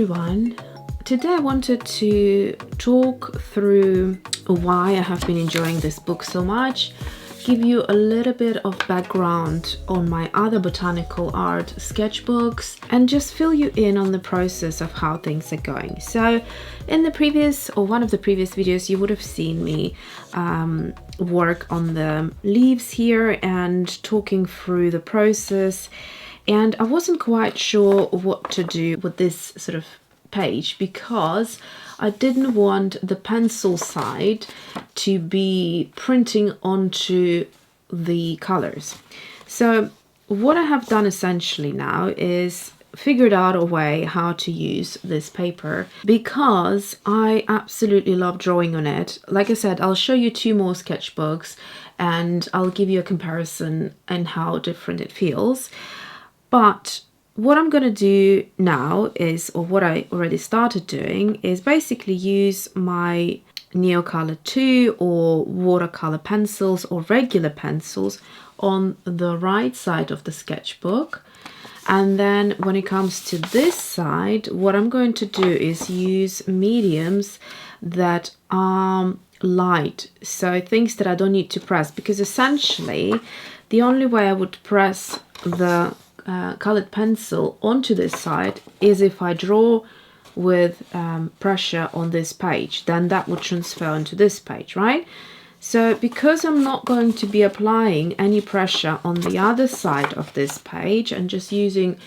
everyone. Today I wanted to talk through why I have been enjoying this book so much, give you a little bit of background on my other botanical art sketchbooks, and just fill you in on the process of how things are going. So in the previous, or one of the previous videos, you would have seen me work on the leaves here and talking through the process. And I wasn't quite sure what to do with this sort of page because I didn't want the pencil side to be printing onto the colors. So what I have done essentially now is figured out a way how to use this paper because I absolutely love drawing on it. Like I said, I'll show you two more sketchbooks and I'll give you a comparison and how different it feels. But what I'm going to do now is, or what I already started doing, is basically use my Neocolor II or watercolor pencils or regular pencils on the right side of the sketchbook. And then when it comes to this side, what I'm going to do is use mediums that are light, so things that I don't need to press, because essentially the only way I would press the colored pencil onto this side is if I draw with pressure on this page, then that would transfer onto this page, right? So because I'm not going to be applying any pressure on the other side of this page and just using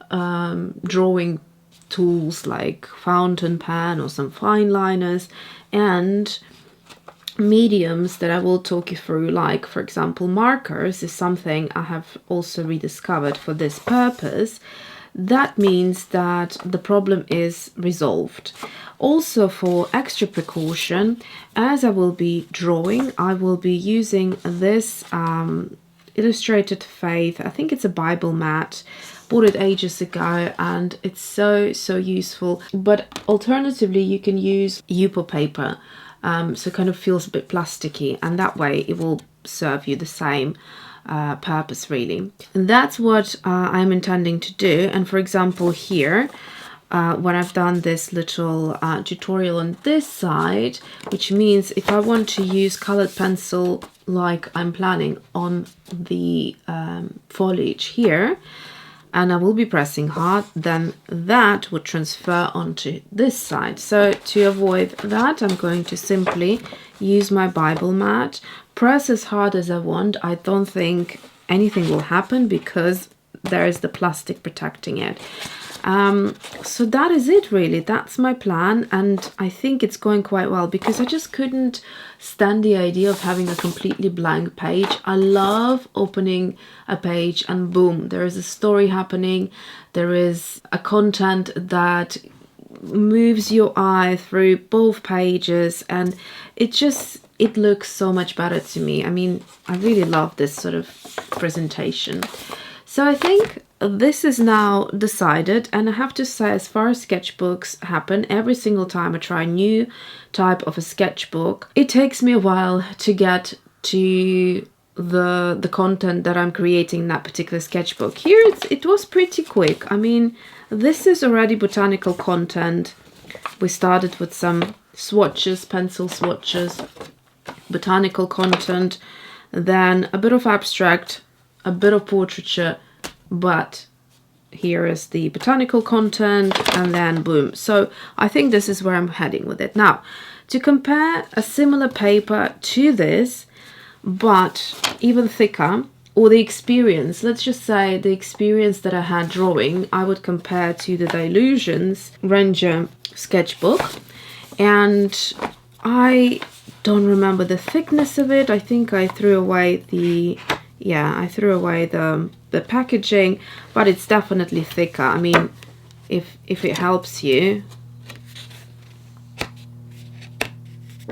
drawing tools like fountain pen or some fine liners and mediums that I will talk you through, like for example markers is something I have also rediscovered for this purpose. That means that the problem is resolved. Also, for extra precaution, as I will be drawing, I will be using this Illustrated Faith, I think it's a Bible mat, bought it ages ago and it's so useful. But alternatively you can use Yupo paper, so it kind of feels a bit plasticky, and that way it will serve you the same purpose really. And that's what I'm intending to do. And for example here, when I've done this little tutorial on this side, which means if I want to use colored pencil like I'm planning on the foliage here, and I will be pressing hard, then that would transfer onto this side. So to avoid that, I'm going to simply use my Bible mat, press as hard as I want. I don't think anything will happen because there is the plastic protecting it. So that is it really. That's my plan, and I think it's going quite well because I just couldn't stand the idea of having a completely blank page. I love opening a page and boom, there is a story happening, there is a content that moves your eye through both pages, and it looks so much better to me. I mean, I really love this sort of presentation. So I think this is now decided, and I have to say, as far as sketchbooks happen, every single time I try a new type of a sketchbook, it takes me a while to get to the content that I'm creating in that particular sketchbook. Here it was pretty quick. I mean, this is already botanical content. We started with some swatches, pencil swatches, botanical content, then a bit of abstract, a bit of portraiture, but here is the botanical content, and then boom. So I think this is where I'm heading with it. Now, to compare a similar paper to this, but even thicker, or the experience, let's just say the experience that I had drawing, I would compare to the Dilutions Ranger sketchbook, and I don't remember the thickness of it. I think I threw away the packaging, but it's definitely thicker. I mean, if it helps you,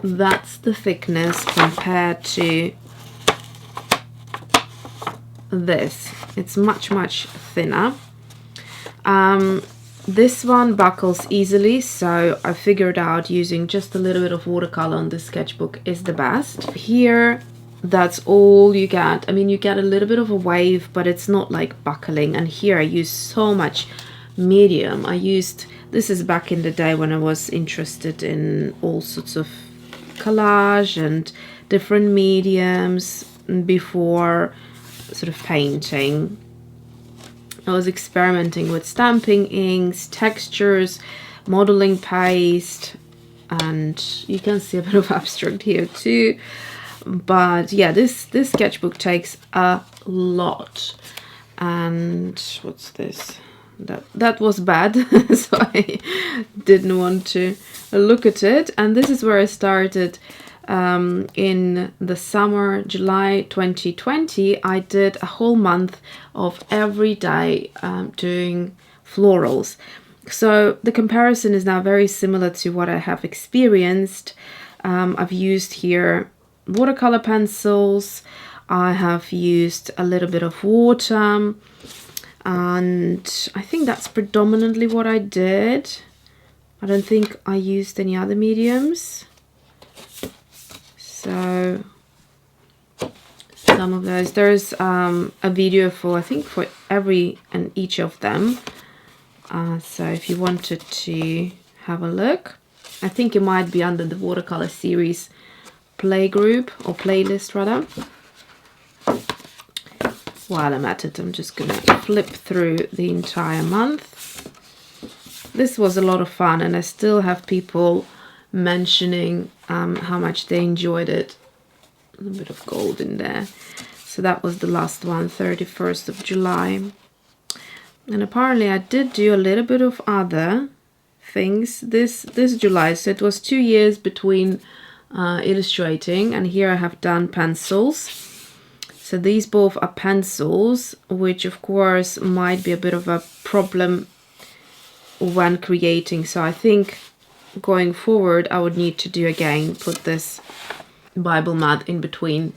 that's the thickness compared to this. It's much thinner. This one buckles easily, so I figured out using just a little bit of watercolor on this sketchbook is the best. Here, that's all you get. I mean, you get a little bit of a wave, but it's not like buckling. And here I use so much medium. I used, this is back in the day when I was interested in all sorts of collage and different mediums before sort of painting. I was experimenting with stamping inks, textures, modeling paste, and you can see a bit of abstract here too. But yeah, this sketchbook takes a lot. And what's this? That was bad, so I didn't want to look at it. And this is where I started in the summer, July 2020. I did a whole month of every day doing florals. So the comparison is now very similar to what I have experienced. I've used here watercolor pencils. I have used a little bit of water, and I think that's predominantly what I did. I don't think I used any other mediums. So some of those, there's a video for, I think, for every and each of them. So if you wanted to have a look, I think it might be under the watercolor series playgroup, or playlist rather. While I'm at it, I'm just gonna flip through the entire month. This was a lot of fun, and I still have people mentioning how much they enjoyed it. A little bit of gold in there. So that was the last one, 31st of July. And apparently I did do a little bit of other things this July. So it was 2 years between illustrating, and here I have done pencils. So these both are pencils, which of course might be a bit of a problem when creating. So I think going forward I would need to do again, put this Bible mat in between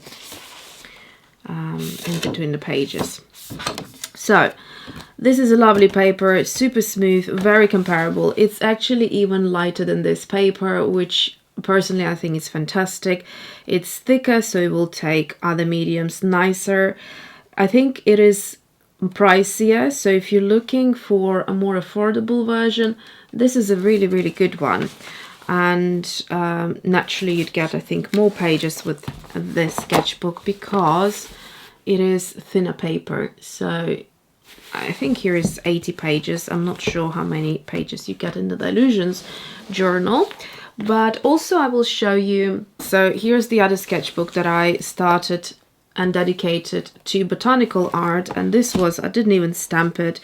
the pages. So this is a lovely paper. It's super smooth, very comparable. It's actually even lighter than this paper, which personally I think is fantastic. It's thicker, so it will take other mediums nicer. I think it is pricier, so if you're looking for a more affordable version, this is a really, really good one. And naturally you'd get, I think, more pages with this sketchbook because it is thinner paper. So I think here is 80 pages. I'm not sure how many pages you get in the Illusions journal. But also I will show you, so here's the other sketchbook that I started and dedicated to botanical art, and this was, I didn't even stamp it,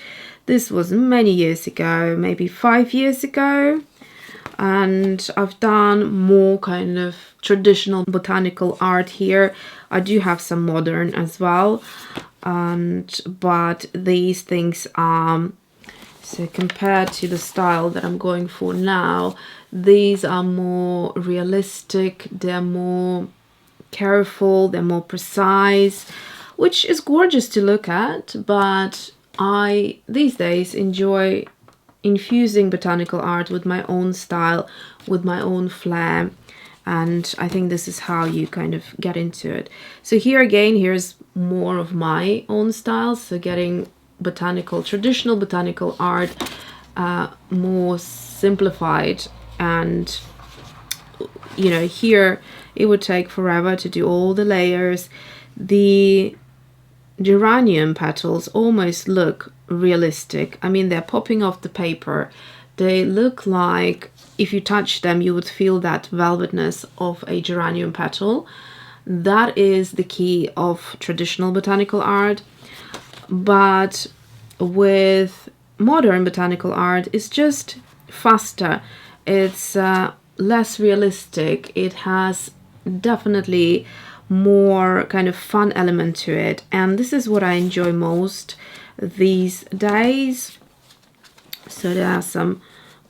this was many years ago, maybe 5 years ago, and I've done more kind of traditional botanical art here. I do have some modern as well, but these things are, so compared to the style that I'm going for now, these are more realistic, they're more careful, they're more precise, which is gorgeous to look at. But I these days enjoy infusing botanical art with my own style, with my own flair, and I think this is how you kind of get into it. So here again, here's more of my own style, so getting botanical, traditional botanical art more simplified. And you know, here it would take forever to do all the layers. The geranium petals almost look realistic. I mean, they're popping off the paper. They look like if you touch them you would feel that velvetness of a geranium petal. That is the key of traditional botanical art. But with modern botanical art, it's just faster. It's less realistic. It has definitely more kind of fun element to it, and this is what I enjoy most these days. So there are some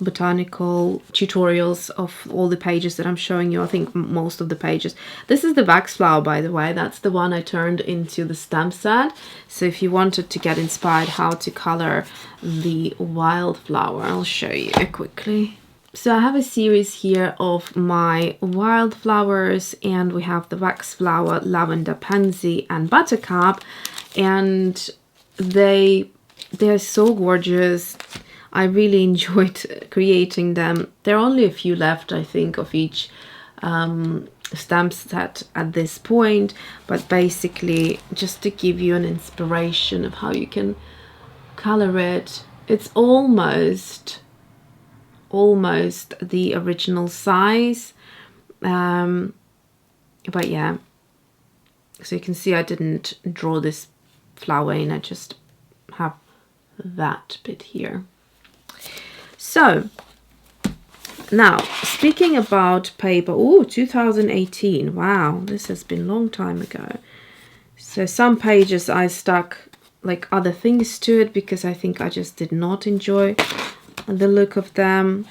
botanical tutorials of all the pages that I'm showing you. I think most of the pages. This is the wax flower, by the way. That's the one I turned into the stamp set. So if you wanted to get inspired how to color the wildflower, I'll show you quickly. So I have a series here of my wildflowers, and we have the wax flower, lavender, pansy, and buttercup, and they're so gorgeous. I really enjoyed creating them. There are only a few left, I think, of each stamp set at this point, but basically just to give you an inspiration of how you can color it. It's almost the original size, but yeah, so you can see I didn't draw this flower in, I just have that bit here. So now, speaking about paper, oh, 2018, wow, this has been a long time ago. So some pages I stuck like other things to it because I think I just did not enjoy the look of them.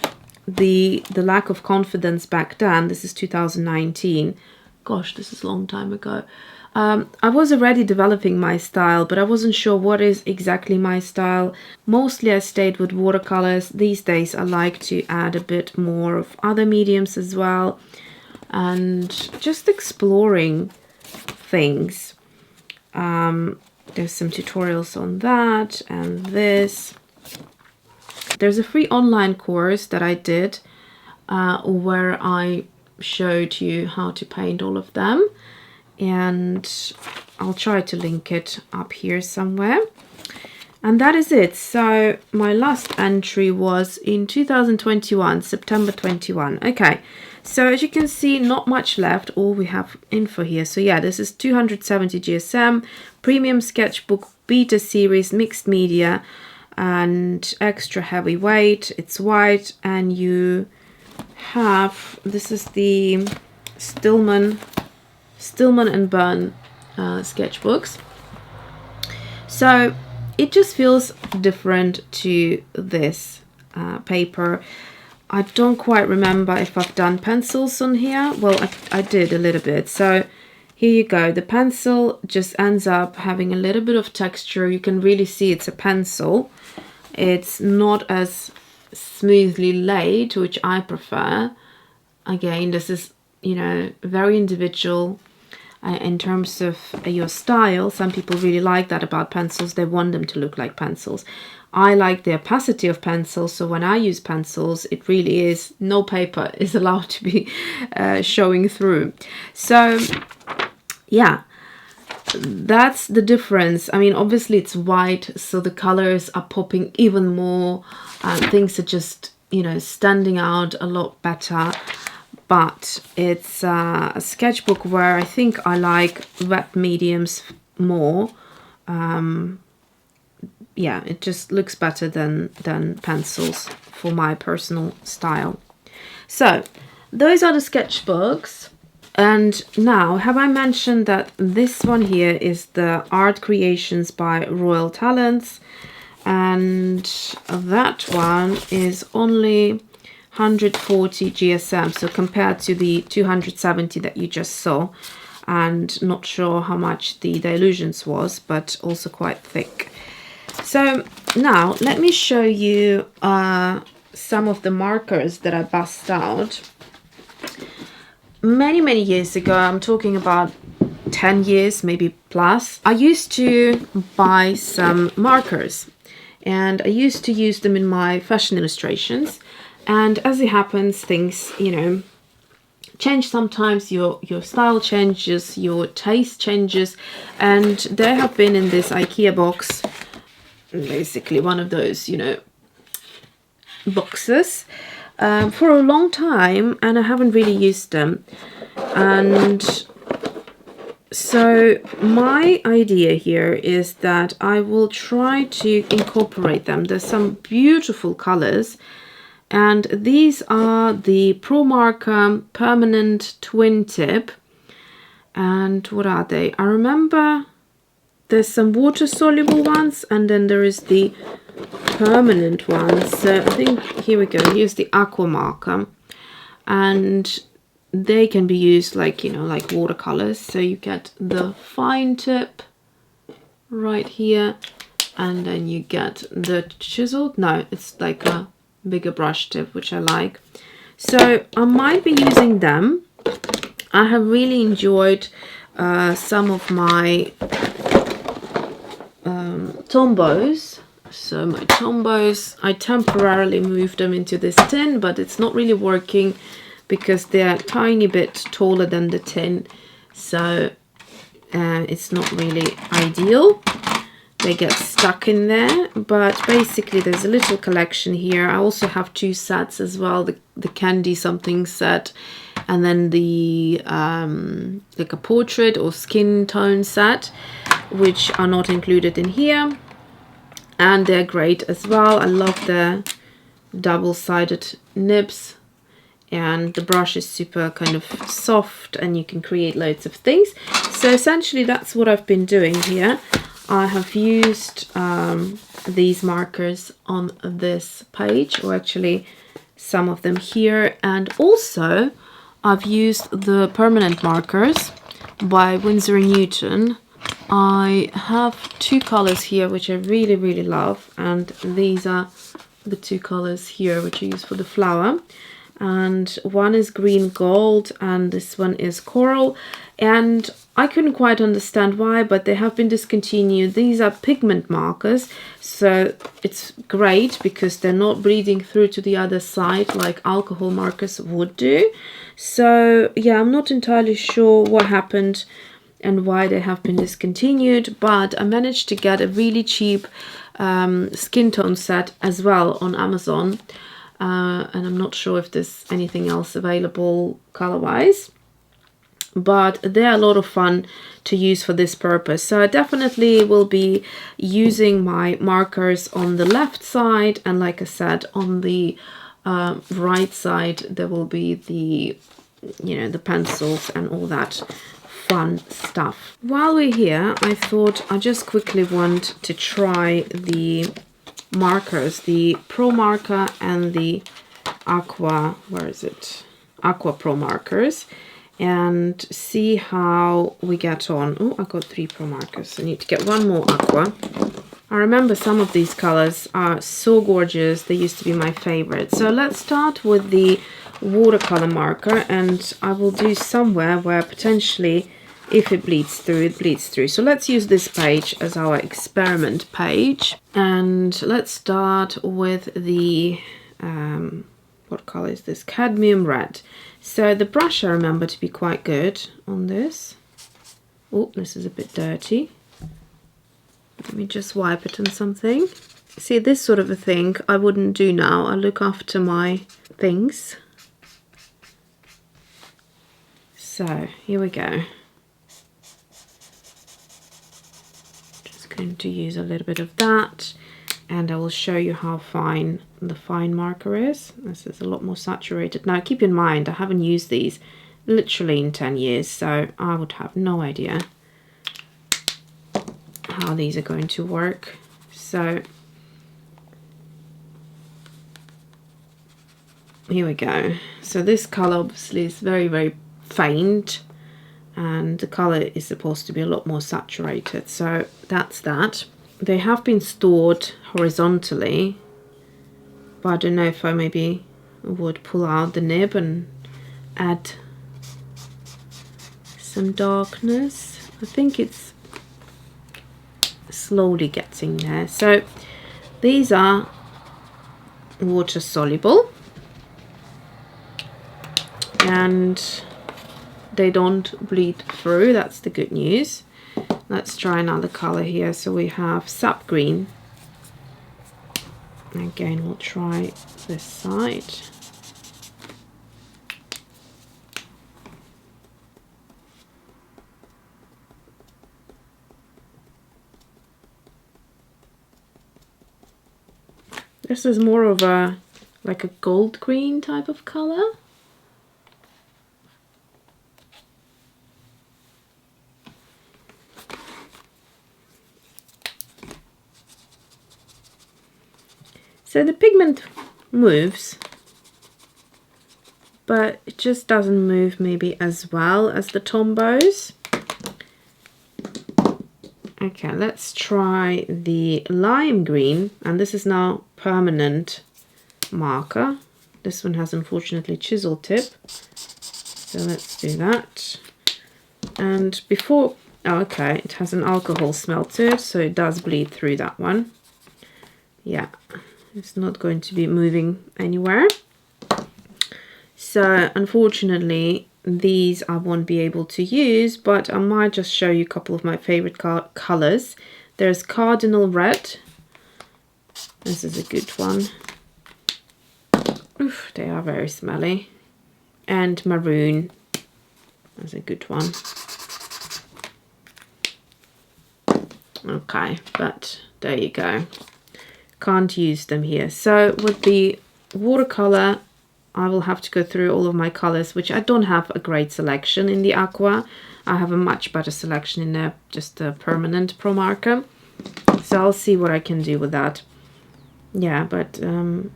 The lack of confidence back then, this is 2019. Gosh, this is a long time ago. I was already developing my style, but I wasn't sure what is exactly my style. Mostly I stayed with watercolors. These days I like to add a bit more of other mediums as well, and just exploring things. There's some tutorials on that and this. There's a free online course that I did where I showed you how to paint all of them, and I'll try to link it up here somewhere. And that is it. So my last entry was in 2021, September 21. Okay, so as you can see, not much left. All we have info here. So yeah, this is 270 GSM, premium sketchbook, beta series, mixed media, and extra heavyweight. It's white, and you have, this is the Stillman and Burn sketchbooks. So it just feels different to this paper. I don't quite remember if I've done pencils on here. Well, I did a little bit. So here you go. The pencil just ends up having a little bit of texture. You can really see it's a pencil. It's not as smoothly laid, which I prefer. Again, this is, you know, very individual in terms of your style. Some people really like that about pencils. They want them to look like pencils. I like the opacity of pencils, so when I use pencils, it really is, no paper is allowed to be showing through. So yeah, that's the difference. I mean, obviously it's white, so the colors are popping even more. Things are just, you know, standing out a lot better. But it's a sketchbook where I think I like wet mediums more. Yeah, it just looks better than pencils for my personal style. So those are the sketchbooks. And now, have I mentioned that this one here is the Art Creations by Royal Talents, and that one is only 140 GSM, so compared to the 270 that you just saw, and not sure how much the dilutions was, but also quite thick. So now let me show you some of the markers that I bust out. Many years ago, I'm talking about 10 years, maybe plus, I used to buy some markers, and I used to use them in my fashion illustrations. And as it happens, things, you know, change sometimes. Your style changes, your taste changes, and there have been in this IKEA box, basically one of those, you know, boxes for a long time, and I haven't really used them. And so my idea here is that I will try to incorporate them. There's some beautiful colors, and these are the Pro Marker Permanent Twin Tip. And what are they? I remember there's some water-soluble ones, and then there is the permanent ones. So I think, here we go, here's the Aqua Marker, and they can be used like, you know, like watercolors. So you get the fine tip right here, and then you get the chiseled, no, it's like a bigger brush tip, which I like. So I might be using them. I have really enjoyed some of my Tombows So my Tombos, I temporarily moved them into this tin, but it's not really working because they're a tiny bit taller than the tin. So it's not really ideal. They get stuck in there, but basically there's a little collection here. I also have two sets as well, the candy something set, and then the like a portrait or skin tone set, which are not included in here, and they're great as well. I love the double-sided nibs, and the brush is super kind of soft and you can create loads of things. So essentially that's what I've been doing here. I have used these markers on this page, or actually some of them here, and also I've used the permanent markers by Winsor & Newton. I have two colors here which I really, really love, and these are the two colors here which I use for the flower. And one is green gold and this one is coral, and I couldn't quite understand why, but they have been discontinued. These are pigment markers, so it's great because they're not bleeding through to the other side like alcohol markers would do. So yeah, I'm not entirely sure what happened and why they have been discontinued, but I managed to get a really cheap skin tone set as well on Amazon. And I'm not sure if there's anything else available color-wise, but they're a lot of fun to use for this purpose. So I definitely will be using my markers on the left side, and like I said, on the right side there will be the, you know, the pencils and all that fun stuff. While we're here, I thought I just quickly want to try the markers, the Pro marker and the Aqua, where is it? Aqua Pro markers, and see how we get on. Oh, I got 3 Pro markers. I need to get one more Aqua. I remember some of these colors are so gorgeous. They used to be my favorite. So let's start with the watercolor marker, and I will do somewhere where potentially if it bleeds through, it bleeds through. So let's use this page as our experiment page, and let's start with the what color is this? Cadmium red. So the brush I remember to be quite good on this. Oh, this is a bit dirty. Let me just wipe it on something. See, this sort of a thing I wouldn't do now. I look after my things. So here we go. Going to use a little bit of that, and I will show you how fine the fine marker is. This is a lot more saturated. Now keep in mind I haven't used these literally in 10 years, so I would have no idea how these are going to work. So here we go. So this color obviously is very, very faint, and the color is supposed to be a lot more saturated. So that's that. They have been stored horizontally, but I don't know if I maybe would pull out the nib and add some darkness. I think it's slowly getting there. So these are water soluble, and they don't bleed through. That's the good news. Let's try another color here. So we have sap green. Again, we'll try this side. This is more of a like a gold green type of color. So the pigment moves, but it just doesn't move maybe as well as the Tombos. Okay, let's try the lime green, and this is now permanent marker. This one has unfortunately chisel tip, so let's do that. And before, oh, okay, it has an alcohol smell to it, so it does bleed through that one. yeah, it's not going to be moving anywhere. So unfortunately these I won't be able to use, but I might just show you a couple of my favorite colors. There's Cardinal Red. This is a good one. Oof, they are very smelly. And Maroon. That's a good one. Okay, but there you go. Can't use them here. So with the watercolor, I will have to go through all of my colors, which I don't have a great selection in the Aqua. I have a much better selection in there, just a permanent Pro Marker. So I'll see what I can do with that. Yeah, but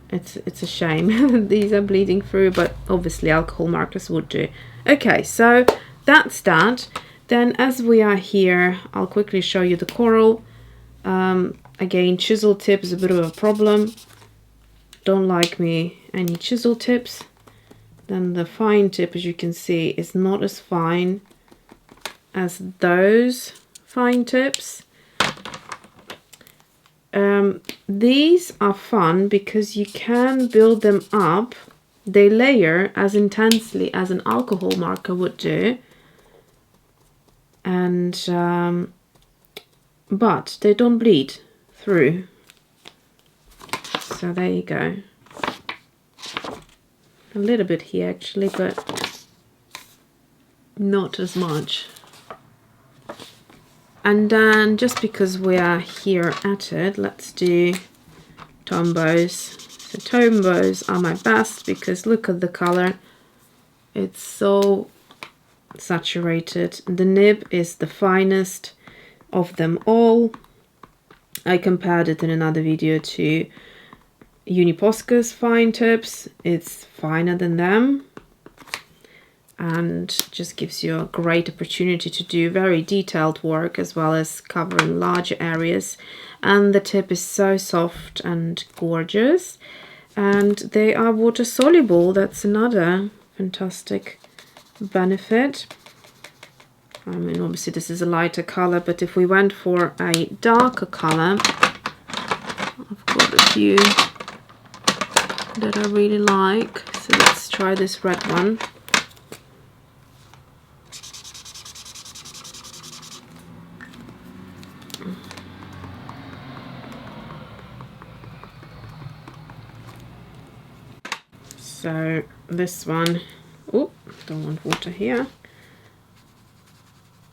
it's a shame. These are bleeding through, but obviously alcohol markers would do. Okay, so that's that. Then as we are here, I'll quickly show you the coral. Again, chisel tip is a bit of a problem. Don't like me any chisel tips. Then the fine tip, as you can see, is not as fine as those fine tips. These are fun because you can build them up. They layer as intensely as an alcohol marker would do. And but they don't bleed through. So there you go. A little bit here actually, but not as much. And then just because we are here at it, let's do Tombos. So Tombos are my best because look at the color. It's so saturated. The nib is the finest of them all. I compared it in another video to Uniposca's fine tips. It's finer than them and just gives you a great opportunity to do very detailed work as well as covering larger areas. And the tip is so soft and gorgeous, and they are water soluble. That's another fantastic benefit. I mean, obviously this is a lighter color, but if we went for a darker color, I've got a few that I really like. So let's try this red one. So this one, oh, don't want water here.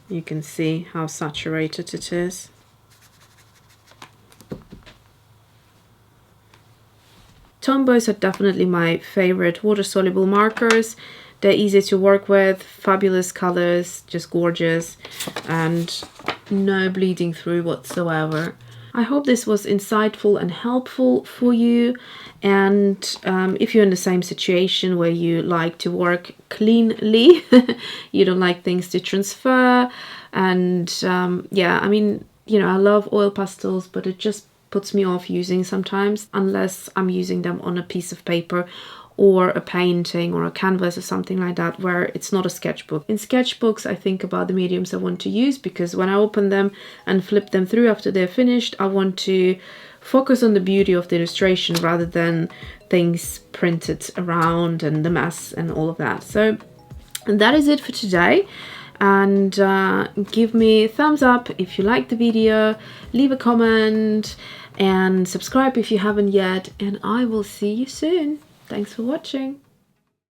You can see how saturated it is. Tombos are definitely my favorite water-soluble markers. They're easy to work with, fabulous colors, just gorgeous, and no bleeding through whatsoever. I hope this was insightful and helpful for you. And if you're in the same situation where you like to work cleanly, you don't like things to transfer, and yeah, I mean, you know, I love oil pastels, but it just puts me off using sometimes unless I'm using them on a piece of paper or a painting or a canvas or something like that where it's not a sketchbook. In sketchbooks, I think about the mediums I want to use, because when I open them and flip them through after they're finished, I want to focus on the beauty of the illustration rather than things printed around and the mess and all of that. So that is it for today. And give me a thumbs up if you like the video, leave a comment and subscribe if you haven't yet, and I will see you soon. Thanks for watching.